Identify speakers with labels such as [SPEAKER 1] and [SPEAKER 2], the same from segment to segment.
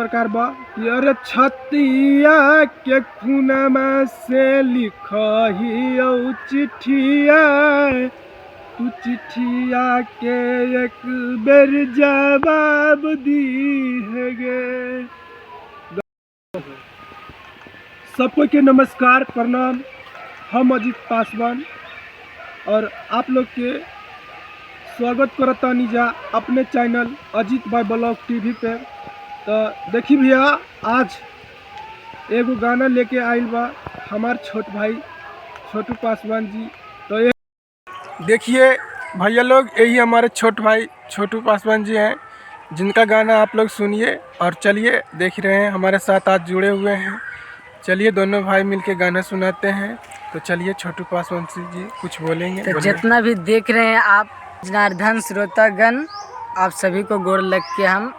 [SPEAKER 1] प्रकार बा कि अरे छतिया के खूनमा से लिखही औ चिट्ठिया, तू चिट्ठिया के एक बेर जवाब दीहेगे। सबको के नमस्कार प्रणाम। हम अजीत पासवान और आप लोग के स्वागत करतानी जा अपने चैनल अजीत भाई ब्लॉग टीवी पे। तो देखी भैया, आज एगो गाना लेके आइल बा हमार छोट भाई छोटू पासवान जी। तो ये देखिए भैया लोग, यही हमारे छोट भाई छोटू पासवान जी हैं, जिनका गाना आप लोग सुनिए। और चलिए, देख रहे हैं हमारे साथ आज जुड़े हुए हैं। चलिए दोनों भाई मिलके गाना सुनाते हैं। तो चलिए छोटू पासवान जी कुछ बोलेंगे।
[SPEAKER 2] तो जितना भी देख रहे हैं आप जनार्दन श्रोतागण, आप सभी को गोर लग के हम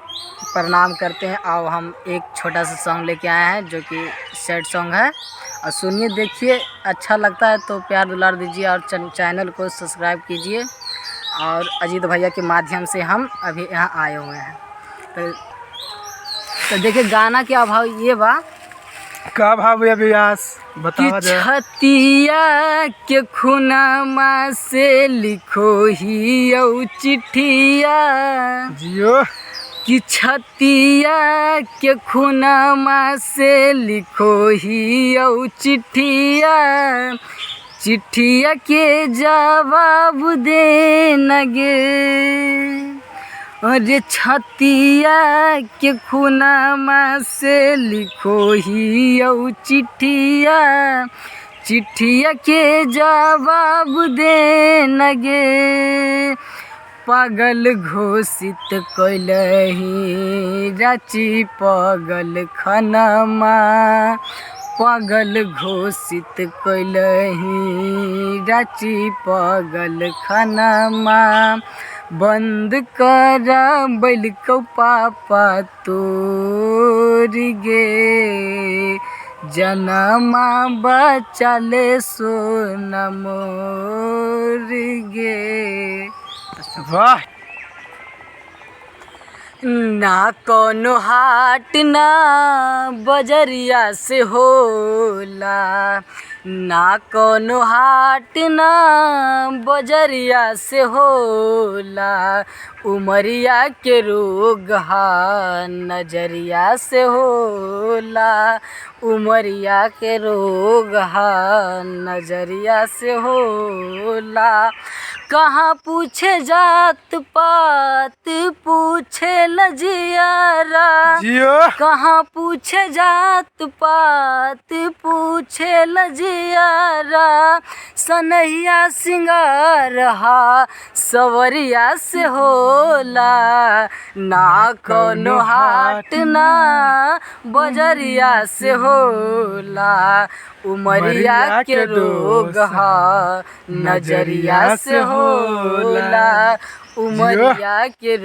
[SPEAKER 2] प्रणाम करते हैं। और हम एक छोटा सा सॉन्ग लेके आए हैं जो कि सैड सॉन्ग है। और सुनिए, देखिए, अच्छा लगता है तो प्यार दुलार दीजिए और चैनल को सब्सक्राइब कीजिए। और अजीत भैया के माध्यम से हम अभी यहाँ आए हुए हैं। तो देखिए गाना के अभाव ये बा
[SPEAKER 1] का भाव है व्यास बतावा
[SPEAKER 2] कि छतिया के खुनमा से लिखो ही औ चिट्ठिया,
[SPEAKER 1] जियो
[SPEAKER 2] कि छतिया के खुनमा से लिखो ही औ चिट्ठिया, चिट्ठिया के जवाब दे नगे। अरे छतिया के खुनमा से लिखो ही औ चिट्ठिया, चिट्ठिया के जवाब दे नगे। पागल घोषित कैलही रांची पागल खानमा, पागल घोषित कैलही रांची पागल खानमा। बंद कर बैल को पापा तोर गे, जनमा बचले सोना मोर गे।
[SPEAKER 1] वाह।
[SPEAKER 2] ना कोनो हाट ना बजरिया से होला, ना कोनो हाट ना बजरिया से होला। उमरिया के रोग हा नजरिया से होला, उमरिया के रोग हा नजरिया से होला। कहाँ पूछे जात पात पूछे लजियारा, कहाँ पूछे जात पात पूछे लजियारा। सनहिया सिंगार हा सवरिया से होला, ना कोनो हाट ना बजरिया से होला। उमरिया के रोग हा नजरिया से होला, उमरिया के